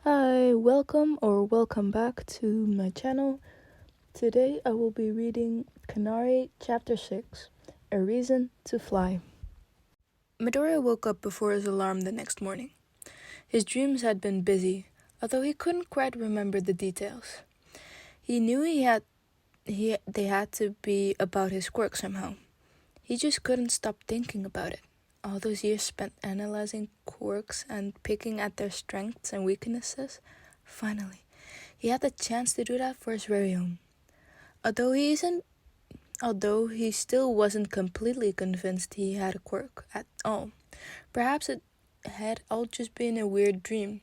Hi, welcome back to my channel. Today I will be reading Canary Chapter 6, A Reason to Fly. Midoriya woke up before his alarm the next morning. His dreams had been busy, although he couldn't quite remember the details. He knew they had to be about his quirk somehow. He just couldn't stop thinking about it. All those years spent analyzing quirks and picking at their strengths and weaknesses, finally, he had the chance to do that for his very own. Although he still wasn't completely convinced he had a quirk at all. Perhaps it had all just been a weird dream.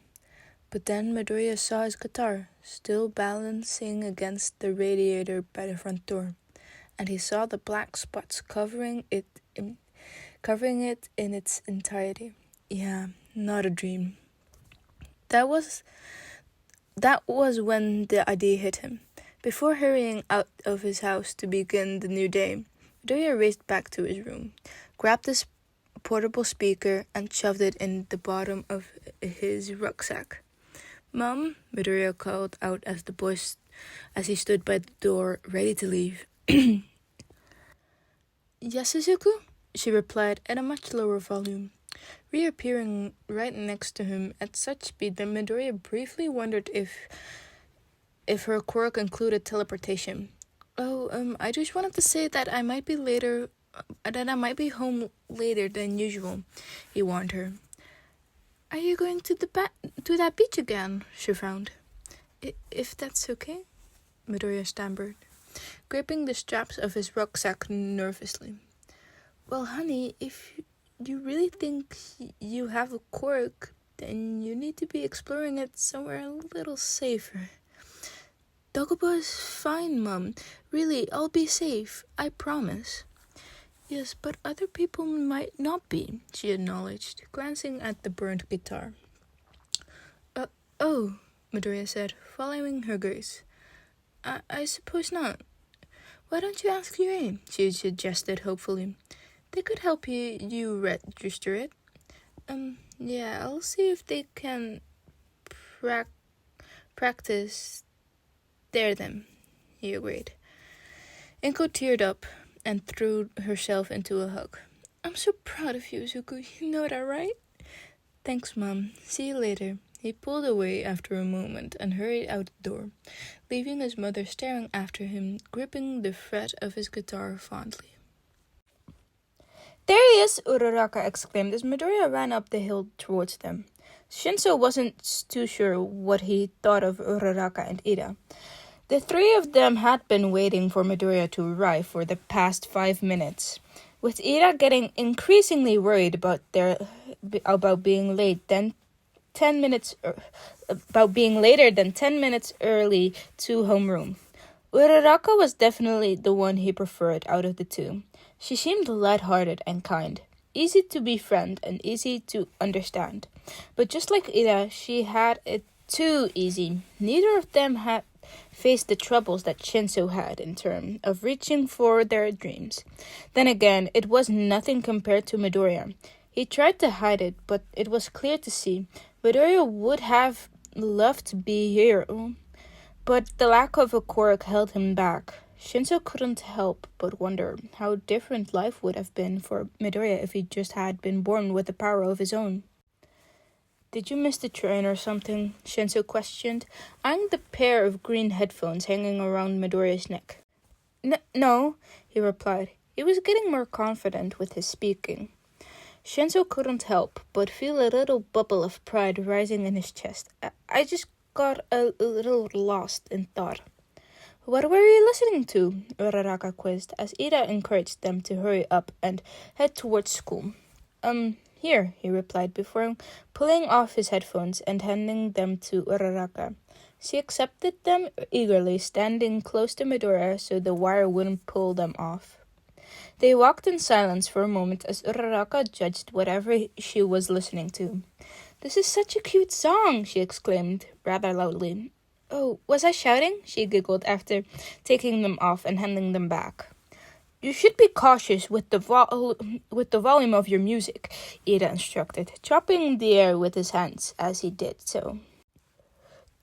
But then Midoriya saw his guitar, still balancing against the radiator by the front door, and he saw the black spots covering it in its entirety. Yeah, not a dream. That was when the idea hit him. Before hurrying out of his house to begin the new day, Midoriya raced back to his room, grabbed his portable speaker, and shoved it in the bottom of his rucksack. "Mom," Midoriya called out as he stood by the door, ready to leave. "Yes, Izuku?" she replied at a much lower volume, reappearing right next to him at such speed that Midoriya briefly wondered if her quirk included teleportation. I just wanted to say that I might be home later than usual," he warned her. "Are you going to that beach again?" she frowned. If that's okay," Midoriya stammered, gripping the straps of his rucksack nervously. "Well, honey, if you really think you have a quirk, then you need to be exploring it somewhere a little safer." "Doggo is fine, Mom. Really, I'll be safe. I promise." "Yes, but other people might not be," she acknowledged, glancing at the burnt guitar. Oh, Midoriya said, following her gaze. I suppose not. Why don't you ask Yurei?" she suggested hopefully. "They could help you register it." Yeah, I'll see if they can practice there then," he agreed. Inko teared up and threw herself into a hug. "I'm so proud of you, Zuko. You know that, right?" "Thanks, Mom. See you later." He pulled away after a moment and hurried out the door, leaving his mother staring after him, gripping the fret of his guitar fondly. "There he is!" Uraraka exclaimed as Midoriya ran up the hill towards them. Shinso wasn't too sure what he thought of Uraraka and Ida. The three of them had been waiting for Midoriya to arrive for the past 5 minutes, with Ida getting increasingly worried about being later than 10 minutes early to homeroom. Uraraka was definitely the one he preferred out of the two. She seemed light-hearted and kind, easy to befriend and easy to understand. But just like Ida, she had it too easy. Neither of them had faced the troubles that Shinso had in terms of reaching for their dreams. Then again, it was nothing compared to Midoriya. He tried to hide it, but it was clear to see. Midoriya would have loved to be here, but the lack of a quirk held him back. Shinso couldn't help but wonder how different life would have been for Midoriya if he just had been born with a power of his own. "Did you miss the train or something?" Shinso questioned, eyeing the pair of green headphones hanging around Midoriya's neck. No, he replied. He was getting more confident with his speaking. Shinso couldn't help but feel a little bubble of pride rising in his chest. I just got a little lost in thought." "What were you listening to?" Uraraka quizzed, as Ida encouraged them to hurry up and head towards school. Here," he replied before pulling off his headphones and handing them to Uraraka. She accepted them eagerly, standing close to Midoriya so the wire wouldn't pull them off. They walked in silence for a moment as Uraraka judged whatever she was listening to. "This is such a cute song," she exclaimed, rather loudly. "Oh, was I shouting?" she giggled after taking them off and handing them back. "You should be cautious with the volume of your music," Ida instructed, chopping the air with his hands as he did so.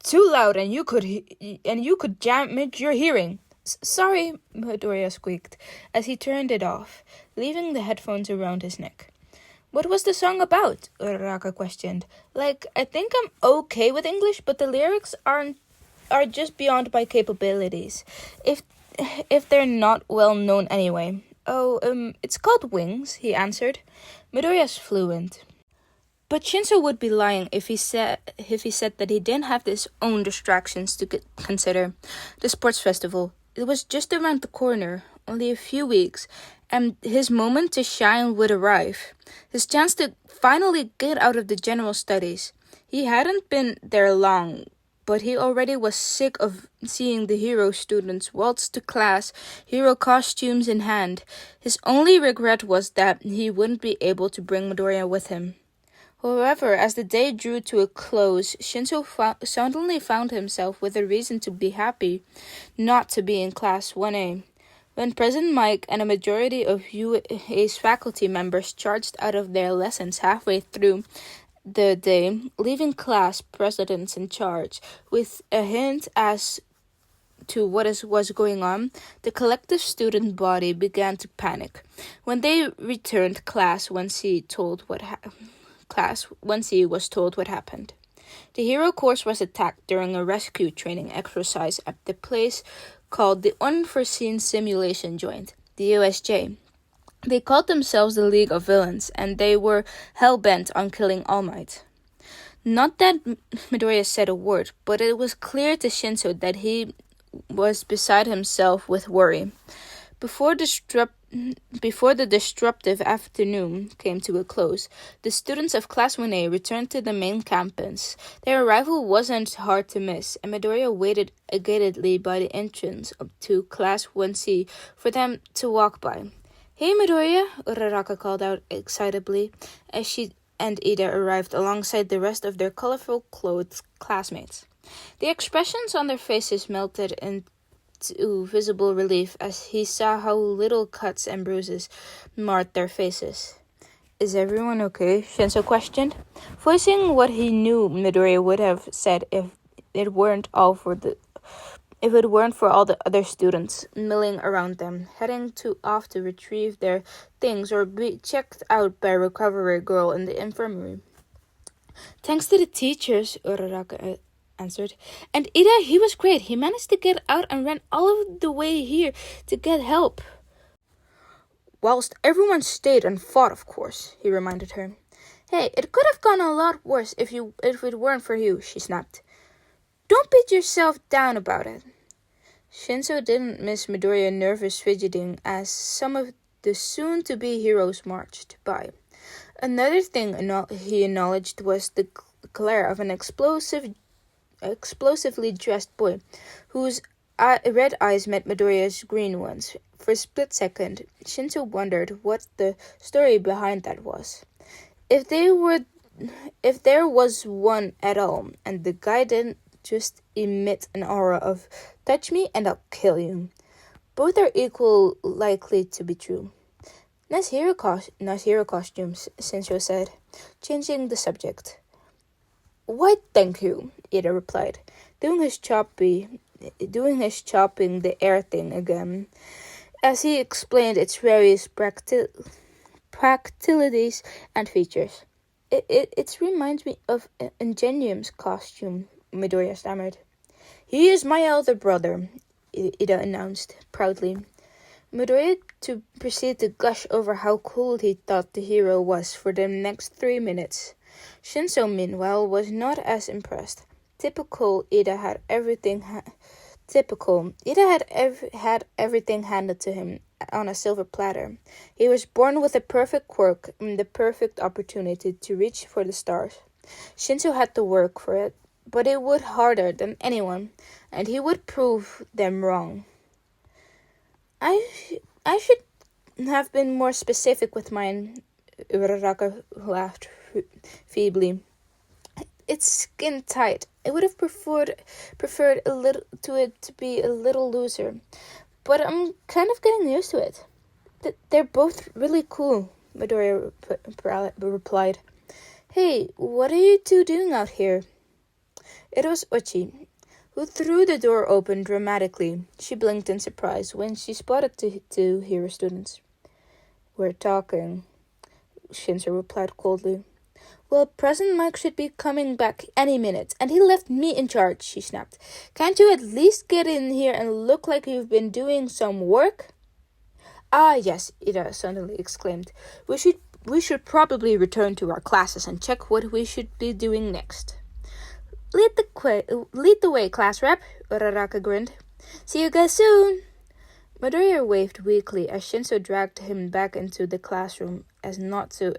Too loud, and you could damage your hearing. Sorry, Midoriya squeaked as he turned it off, leaving the headphones around his neck. What was the song about? Uraraka questioned. Like, I think I'm okay with English, but the lyrics are just beyond my capabilities. If they're not well known anyway. Oh, it's called Wings, he answered. Midoriya's fluent. But Shinso would be lying if he said that he didn't have his own distractions to consider. The sports festival. It was just around the corner, only a few weeks, and his moment to shine would arrive. His chance to finally get out of the general studies. He hadn't been there long, but he already was sick of seeing the hero students waltz to class, hero costumes in hand. His only regret was that he wouldn't be able to bring Midoriya with him. However, as the day drew to a close, Shinso suddenly found himself with a reason to be happy not to be in Class 1A. When President Mike and a majority of UA's faculty members charged out of their lessons halfway through the day, leaving class presidents in charge with a hint as to what was going on, the collective student body began to panic. When they returned, Class 1C was told what happened. The hero course was attacked during a rescue training exercise at the place called the Unforeseen Simulation Joint, the USJ. They called themselves the League of Villains, and they were hell-bent on killing All Might. Not that Midoriya said a word, but it was clear to Shinso that he was beside himself with worry. Before the disruptive afternoon came to a close, the students of Class 1A returned to the main campus. Their arrival wasn't hard to miss, and Midoriya waited agatedly by the entrance to Class 1C for them to walk by. Hey, Midoriya, Uraraka called out excitedly as she and Ida arrived alongside the rest of their colorful clothed classmates. The expressions on their faces melted into visible relief as he saw how little cuts and bruises marred their faces. Is everyone okay? Shinso questioned, voicing what he knew Midoriya would have said if it weren't for all the other students milling around them, heading off to retrieve their things or be checked out by a recovery girl in the infirmary. Thanks to the teachers, Uraraka answered. And Ida, he was great. He managed to get out and ran all of the way here to get help. Whilst everyone stayed and fought, of course, he reminded her. Hey, it could have gone a lot worse if it weren't for you, she snapped. Don't beat yourself down about it. Shinso didn't miss Midoriya nervous fidgeting as some of the soon-to-be heroes marched by. Another thing he acknowledged was the glare of an explosively dressed boy, whose red eyes met Midoriya's green ones. For a split second, Shinso wondered what the story behind that was. If there was one at all, and the guy didn't just emit an aura of touch me and I'll kill you. Both are equal likely to be true. Nice hero costumes, Shinso said, changing the subject. Why, thank you, Ida replied, doing his chopping the air thing again, as he explained its various practicalities and features. It reminds me of Ingenium's costume, Midoriya stammered. He is my elder brother, Ida announced proudly. Midoriya to proceed to gush over how cool he thought the hero was for the next 3 minutes. Shinso, meanwhile, was not as impressed. Typical, Ida had everything handed to him on a silver platter. He was born with a perfect quirk and the perfect opportunity to reach for the stars. Shinso had to work for it, but it would harder than anyone, and he would prove them wrong. I should have been more specific with mine, Uraraka laughed feebly. It's skin tight. I would have preferred it to be a little looser, but I'm kind of getting used to it. They're both really cool, Midoriya replied. Hey, what are you two doing out here? It was Ochi, who threw the door open dramatically. She blinked in surprise when she spotted the two hero students. "We're talking," Shinzo replied coldly. "Well, President Mike should be coming back any minute, and he left me in charge," she snapped. "Can't you at least get in here and look like you've been doing some work?" "Ah, yes," Ida suddenly exclaimed. We should probably return to our classes and check what we should be doing next." Lead the way, class rep," Uraraka grinned. "See you guys soon." Midoriya waved weakly as Shinzo dragged him back into the classroom as not to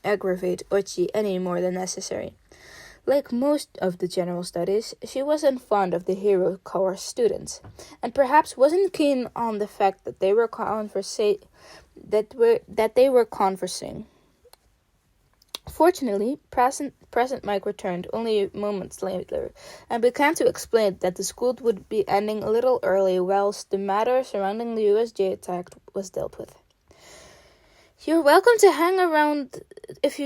aggravate Ochi any more than necessary. Like most of the general studies, she wasn't fond of the hero course students, and perhaps wasn't keen on the fact that they were conversing. Fortunately, President Mike returned only moments later and began to explain that the school would be ending a little early whilst the matter surrounding the USJ attack was dealt with. "You're welcome to hang around if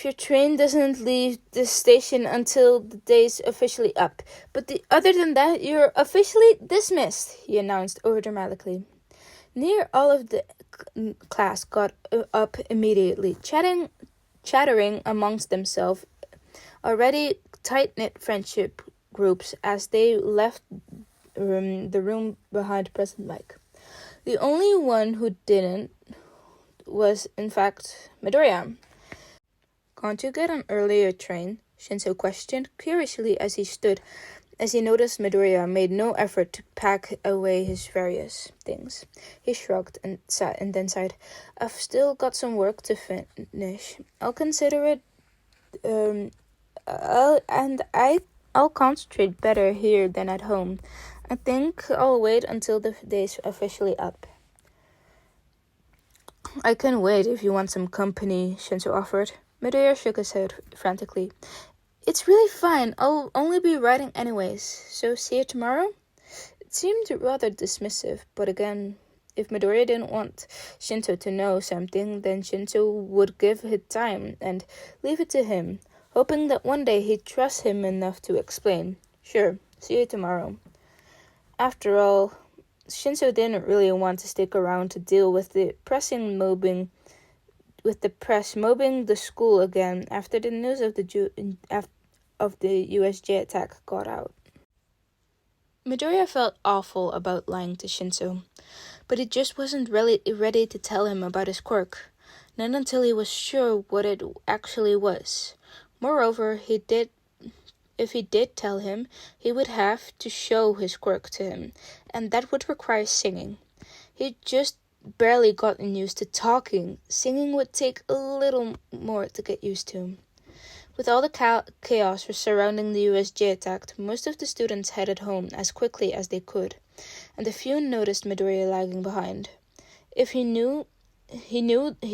your train doesn't leave the station until the day's officially up. But other than that, you're officially dismissed," he announced overdramatically. Near all of the class got up immediately, chattering amongst themselves, already tight-knit friendship groups as they left the room behind President Mike. The only one who didn't was, in fact, Midoriya. "Can't you get an earlier train?" Shinzo questioned curiously as he noticed Midoriya made no effort to pack away his various things. He shrugged and then sighed. "I've still got some work to finish. I'll consider it, I'll concentrate better here than at home. I think I'll wait until the day's officially up." "I can wait if you want some company," Shinzo offered. Midoriya shook his head frantically. "It's really fine. I'll only be writing anyways. So see you tomorrow?" It seemed rather dismissive, but again, if Midoriya didn't want Shinzo to know something, then Shinzo would give it time and leave it to him, hoping that one day he'd trust him enough to explain. "Sure, see you tomorrow." After all, Shinzo didn't really want to stick around to deal with the press mobbing the school again after the news of the USJ attack got out. Midoriya felt awful about lying to Shinzo, but he just wasn't really ready to tell him about his quirk, not until he was sure what it actually was. Moreover, if he did tell him, he would have to show his quirk to him, and that would require singing. He'd just barely gotten used to talking. Singing would take a little more to get used to. With all the chaos surrounding the USJ attack, most of the students headed home as quickly as they could, and a few noticed Midoriya lagging behind. If he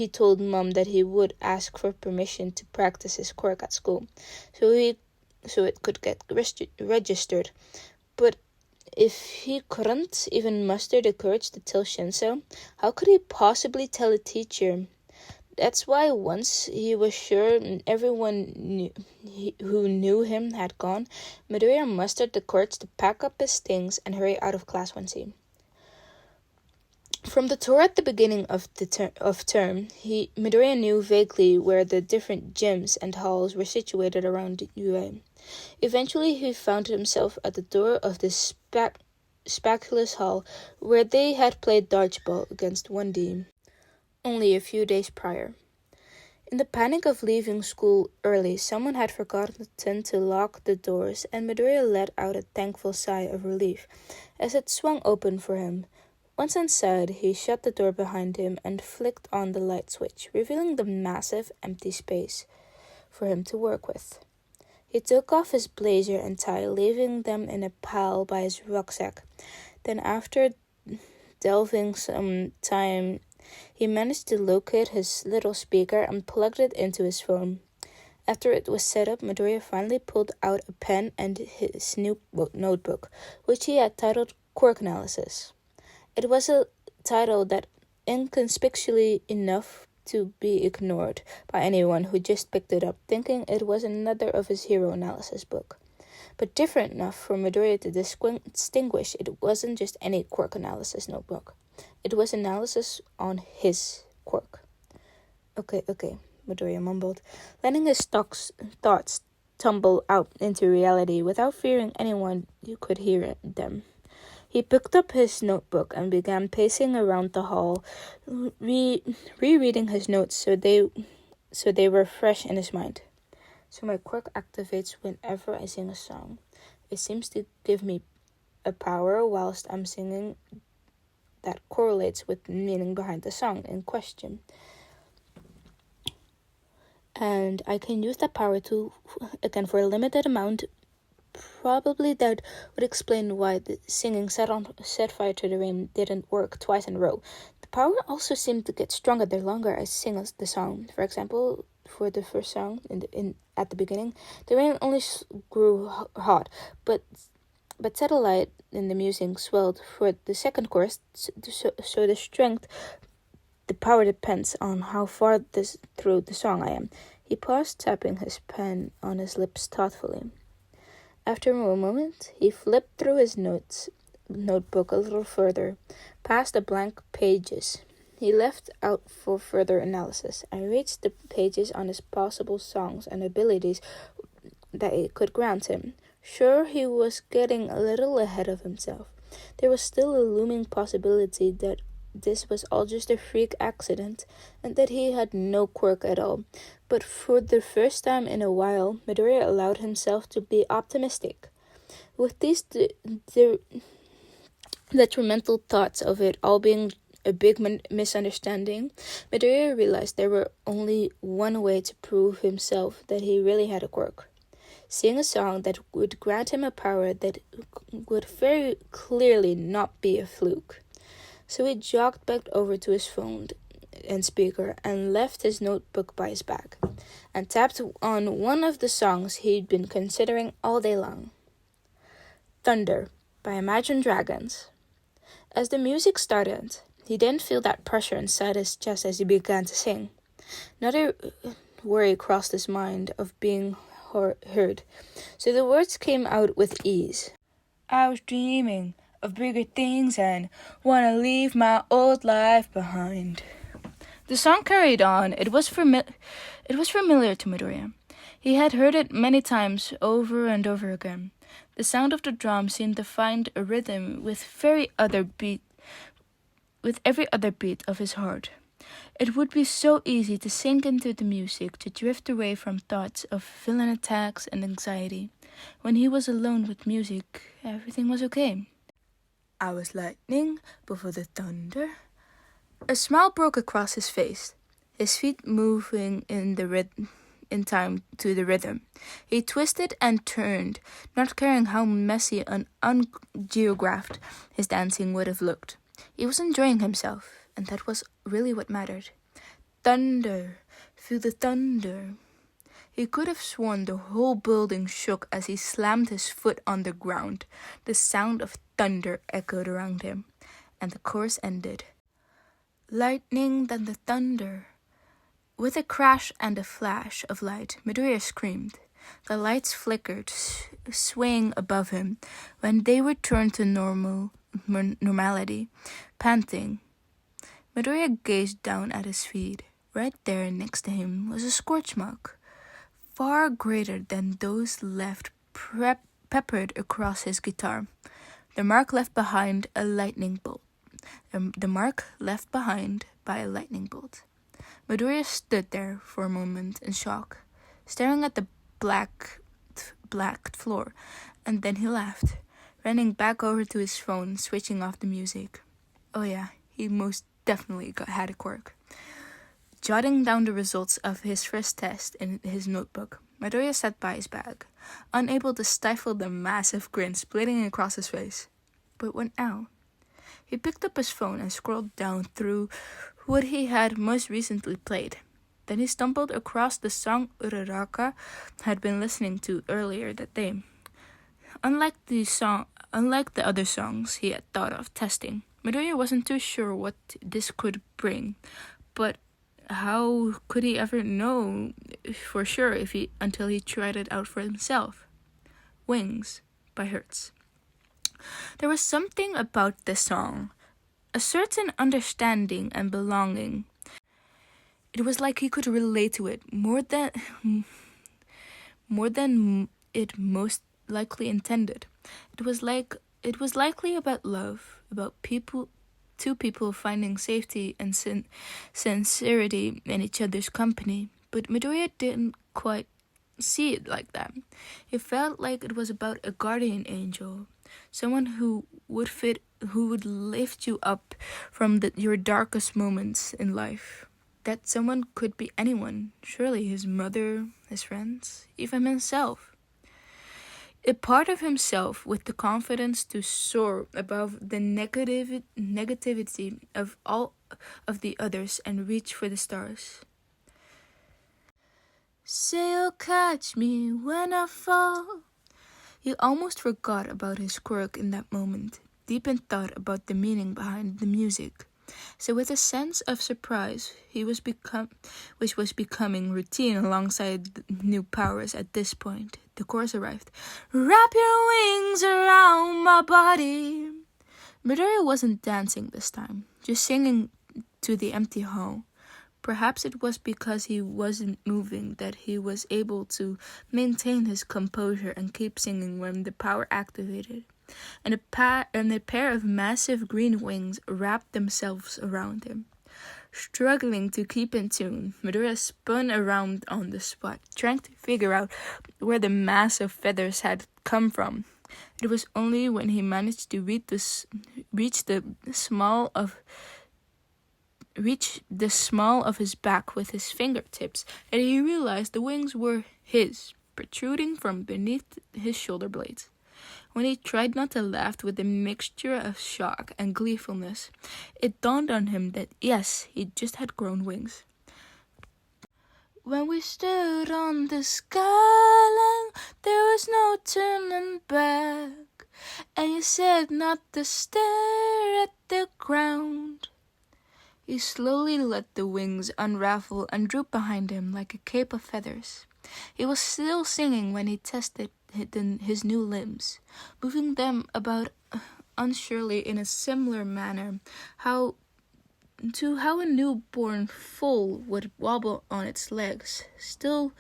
told Mom that he would ask for permission to practice his quirk at school, so it could get registered. But if he couldn't even muster the courage to tell Shinzo, how could he possibly tell a teacher? That's why once he was sure everyone who knew him had gone, Midoriya mustered the courage to pack up his things and hurry out of class 1C. From the tour at the beginning of term, Midoriya knew vaguely where the different gyms and halls were situated around UA. Eventually, he found himself at the door of the Speculous Hall, where they had played dodgeball against 1D only a few days prior. In the panic of leaving school early, someone had forgotten to lock the doors, and Midoriya let out a thankful sigh of relief as it swung open for him. Once inside, he shut the door behind him and flicked on the light switch, revealing the massive, empty space for him to work with. He took off his blazer and tie, leaving them in a pile by his rucksack. Then, after delving some time, he managed to locate his little speaker and plugged it into his phone. After it was set up, Midoriya finally pulled out a pen and his new notebook, which he had titled Quirk Analysis. It was a title that inconspicuously enough to be ignored by anyone who just picked it up, thinking it was another of his hero analysis book. but different enough for Midoriya to distinguish it wasn't just any quirk analysis notebook. It was analysis on his quirk. Okay, Midoriya mumbled, letting his thoughts tumble out into reality without fearing anyone who could hear them. He picked up his notebook and began pacing around the hall, rereading his notes so they were fresh in his mind. So my quirk activates whenever I sing a song. It seems to give me a power whilst I'm singing that correlates with the meaning behind the song in question. And I can use that power to, again, for a limited amount. Probably that would explain why the singing Set Fire to the Rain didn't work twice in a row. The power also seemed to get stronger the longer I sing the song. For example, for the first song at the beginning, the rain only grew hot, but satellite in the music swelled. For the second chorus, so the strength, the power depends on how far through the song I am. He paused, tapping his pen on his lips thoughtfully. After a moment, he flipped through his notebook a little further, past the blank pages he left out for further analysis. I reached the pages on his possible songs and abilities that it could grant him. Sure, he was getting a little ahead of himself. There was still a looming possibility that this was all just a freak accident, and that he had no quirk at all. But for the first time in a while, Midoriya allowed himself to be optimistic. With these detrimental thoughts of it all being a big misunderstanding, Midoriya realized there were only one way to prove himself that he really had a quirk. Sing a song that would grant him a power that would very clearly not be a fluke. So he jogged back over to his phone and speaker and left his notebook by his back and tapped on one of the songs he'd been considering all day long. Thunder by Imagine Dragons. As the music started, he didn't feel that pressure inside his chest as he began to sing. Another worry crossed his mind of being heard, so the words came out with ease. I was dreaming of bigger things and wanna leave my old life behind. The song carried on. It was familiar to Midoriya. He had heard it many times over and over again. The sound of the drum seemed to find a rhythm with every other beat of his heart. It would be so easy to sink into the music, to drift away from thoughts of villain attacks and anxiety. When he was alone with music, everything was okay. I was lightning before the thunder. A smile broke across his face, his feet moving in time to the rhythm. He twisted and turned, not caring how messy and ungeographed his dancing would have looked. He was enjoying himself, and that was really what mattered. Thunder, feel the thunder. He could have sworn the whole building shook as he slammed his foot on the ground. The sound of thunder echoed around him, and the chorus ended. Lightning, then the thunder. With a crash and a flash of light, Midoriya screamed. The lights flickered, swaying above him. When they returned to normality, panting, Midoriya gazed down at his feet. Right there next to him was a scorch mark, far greater than those left peppered across his guitar. The mark left behind a lightning bolt. The mark left behind by a lightning bolt. Midoriya stood there for a moment in shock, staring at the black floor, and then he laughed, running back over to his phone, switching off the music. Oh yeah, he most definitely had a quirk. Jotting down the results of his first test in his notebook, Midoriya sat by his bag, unable to stifle the massive grin splitting across his face. But what now? He picked up his phone and scrolled down through what he had most recently played. Then he stumbled across the song Uraraka had been listening to earlier that day. Unlike the other songs he had thought of testing, Midoriya wasn't too sure what this could bring, but how could he ever know for sure until he tried it out for himself? Wings by Hertz. There was something about the song, a certain understanding and belonging. It was like he could relate to it more than it most likely intended. It was likely about love, about two people finding safety and sincerity in each other's company. But Midoriya didn't quite see it like that. It felt like it was about a guardian angel, someone who would lift you up from your darkest moments in life. That someone could be anyone, surely his mother, his friends, even himself. A part of himself with the confidence to soar above the negativity of all of the others and reach for the stars. Say you'll catch me when I fall. He almost forgot about his quirk in that moment, deep in thought about the meaning behind the music. So with a sense of surprise, which was becoming routine alongside the new powers at this point, the chorus arrived. Wrap your wings around my body. Midoriya wasn't dancing this time, just singing to the empty hall. Perhaps it was because he wasn't moving that he was able to maintain his composure and keep singing when the power activated. And a pair of massive green wings wrapped themselves around him. Struggling to keep in tune, Midoriya spun around on the spot, trying to figure out where the mass of feathers had come from. It was only when he managed to reach the small of his back with his fingertips that he realized the wings were his, protruding from beneath his shoulder blades. When he tried not to laugh with a mixture of shock and gleefulness, it dawned on him that yes, he just had grown wings. When we stood on the skyline, there was no turning back, and you said not to stare at the ground. He slowly let the wings unravel and droop behind him like a cape of feathers. He was still singing when he tested his new limbs, moving them about unsurely in a similar manner how a newborn foal would wobble on its legs, still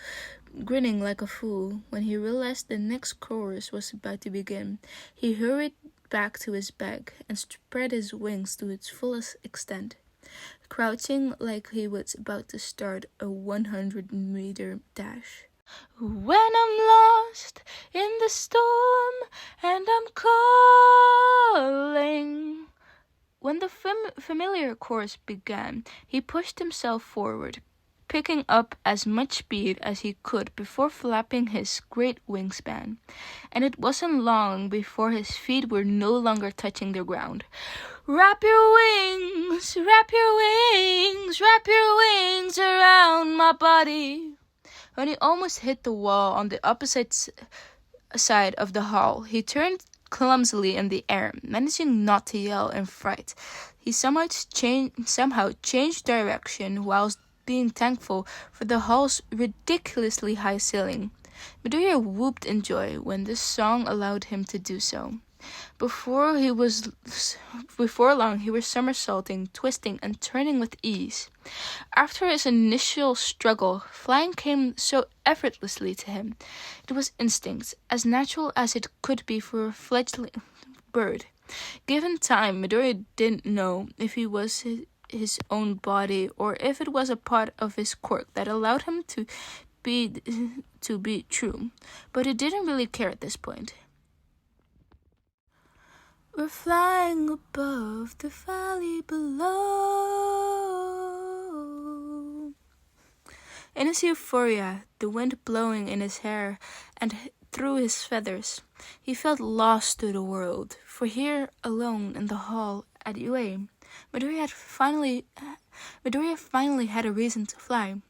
grinning like a fool. When he realized the next chorus was about to begin, he hurried back to his bag and spread his wings to its fullest extent, crouching like he was about to start a 100-meter dash. When I'm lost in the storm and I'm calling. When the familiar chorus began, he pushed himself forward, picking up as much speed as he could before flapping his great wingspan. And it wasn't long before his feet were no longer touching the ground. Wrap your wings, wrap your wings, wrap your wings around my body. When he almost hit the wall on the opposite side of the hall, he turned clumsily in the air, managing not to yell in fright. He somehow changed direction whilst being thankful for the hall's ridiculously high ceiling. Midoriya whooped in joy when this song allowed him to do so. Before long, he was somersaulting, twisting, and turning with ease. After his initial struggle, flying came so effortlessly to him. It was instinct, as natural as it could be for a fledgling bird. Given time, Midoriya didn't know if he was his own body or if it was a part of his quirk that allowed him to be true. But he didn't really care at this point. We're flying above the valley below. In his euphoria, the wind blowing in his hair and through his feathers, he felt lost to the world. For here, alone in the hall at UA, Midoriya finally had a reason to fly.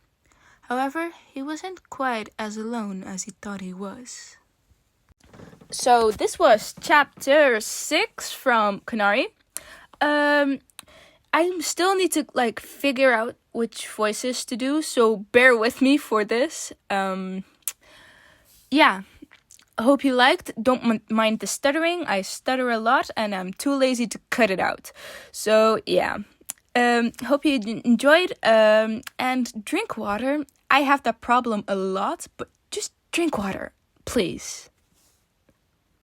However, he wasn't quite as alone as he thought he was. So this was chapter 6 from Kanari. I still need to figure out which voices to do, so bear with me for this. I hope you liked. Don't mind the stuttering. I stutter a lot and I'm too lazy to cut it out. So, yeah. Hope you enjoyed. And drink water. I have that problem a lot, but just drink water, please.